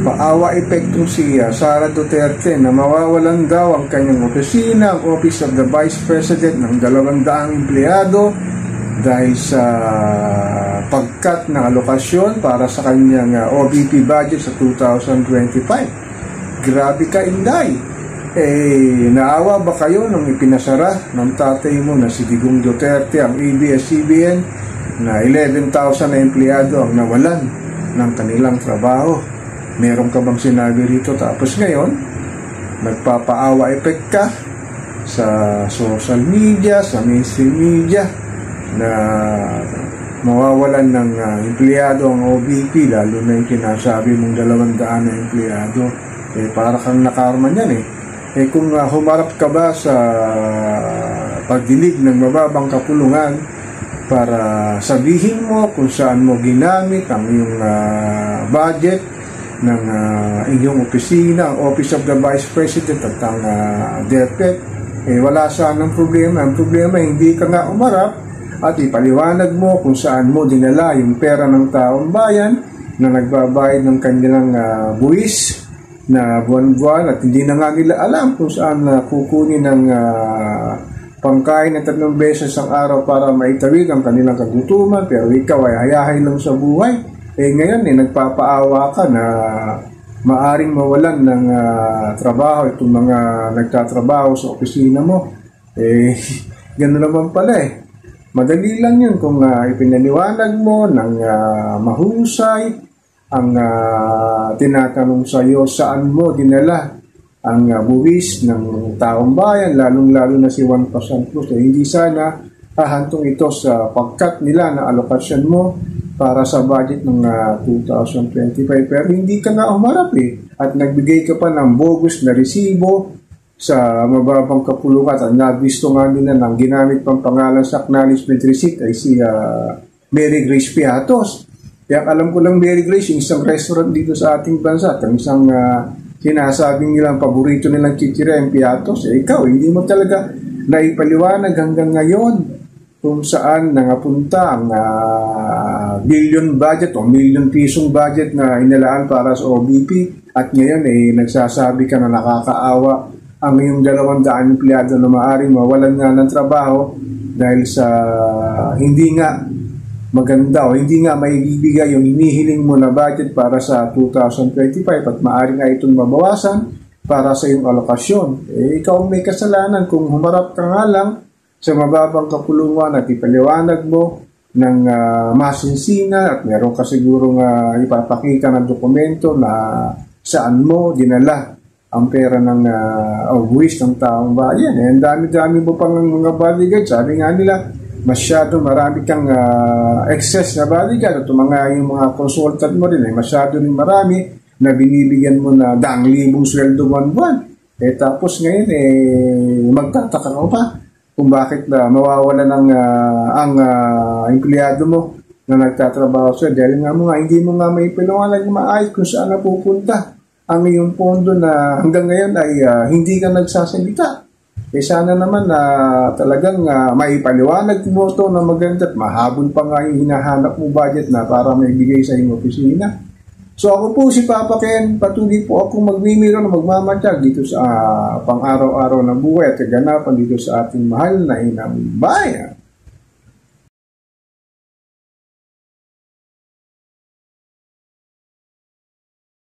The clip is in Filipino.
Nagpaawa epekto si Sara Duterte na mawawalan daw ang kanyang opisina, ang Office of the Vice President ng 200 empleyado dahil sa pagkat ng alokasyon para sa kanyang OVP budget sa 2025. Grabe ka, Inday! Naawa ba kayo nung ipinasara ng tatay mo na si Digong Duterte ang ABS-CBN na 11,000 na empleyado ang nawalan ng kanilang trabaho? Meron ka bang sinabi rito? Tapos ngayon, nagpapaawa effect ka sa social media, sa mainstream media na mawawalan ng empleyado ang OVP, lalo na yung kinasabi mong 200 na empleyado. Para kang nakarma niyan kung humarap ka ba sa pagdilig ng mababang kapulungan para sabihin mo kung saan mo ginamit ang iyong budget ng inyong opisina, ang Office of the Vice President at ang DepEd, wala sanang problema. Ang problema, hindi ka nga umarap at ipaliwanag mo kung saan mo dinala yung pera ng taong bayan na nagbabayad ng kanilang buwis na buwan-buwan at hindi na nga nila alam kung saan kukunin ng pangkain na 3 beses ang araw para maitawid ang kanilang kagutuman, pero ikaw ay hayahay lang sa buhay. Ngayon nagpapaawa ka na maaring mawalan ng trabaho itong mga nagtatrabaho sa opisina mo. Gano'n naman pala Madali lang yun kung ipinaliwanag mo ng mahusay ang tinatanong sa iyo saan mo dinala ang buwis ng taong bayan, lalong-lalo na si 1% plus. Hindi sana hahantong ito sa pagkat nila na alokasyon mo para sa budget ng 2025. Pero hindi ka nga umarap at nagbigay ka pa ng bogus na resibo sa mababang kapulungan at nabisto nga nila ng ginamit pang pangalan sa acknowledgement receipt ay si Mary Grace Piatos. Kaya alam ko lang, Mary Grace, yung isang restaurant dito sa ating bansa at ang isang sinasabing nilang paborito nilang chichirya yung Piatos, ikaw, hindi mo talaga naipaliwanag hanggang ngayon kung saan nangapunta ang billion budget o million pisong budget na inalaan para sa OVP at ngayon nagsasabi ka na nakakaawa ang iyong 200 empleyado na maaaring mawalan nga ng trabaho dahil sa hindi nga maganda o hindi nga maibibigay yung hinihiling mo na budget para sa 2025 at maaaring nga itong mabawasan para sa iyong alokasyon. Ikaw ang may kasalanan kung humarap ka nga lang sa mababang kapulungan at ipaliwanag mo ng masinsina at meron ka sigurong ipapakita ng dokumento na saan mo dinala ang pera ng buwis ng taong bayan. Ang dami-dami mo pang mga bodyguard. Sabi nga nila, masyado marami kang excess na bodyguard at yung mga consultant mo rin masyado rin marami na binibigyan mo na 100,000 sweldo buwan-buwan. Tapos ngayon magtataka ka pa kung bakit mawawala ng ang empleyado mo na nagtatrabaho sa dahil nga mo nga hindi mo nga may paliwanag na maayos kung saan napupunta ang iyong pondo na hanggang ngayon ay hindi ka nagsasalita. Sana naman na talagang maipaliwanag mo ito na maganda at mahabol pa nga yung hinahanap mo budget na para maibigay sa iyong opisina. So ako po si Papa Ken, patuloy po akong magmimiro na magmamatsyag dito sa pang-araw-araw na buhay at kaganapan dito sa ating mahal na inang bayan.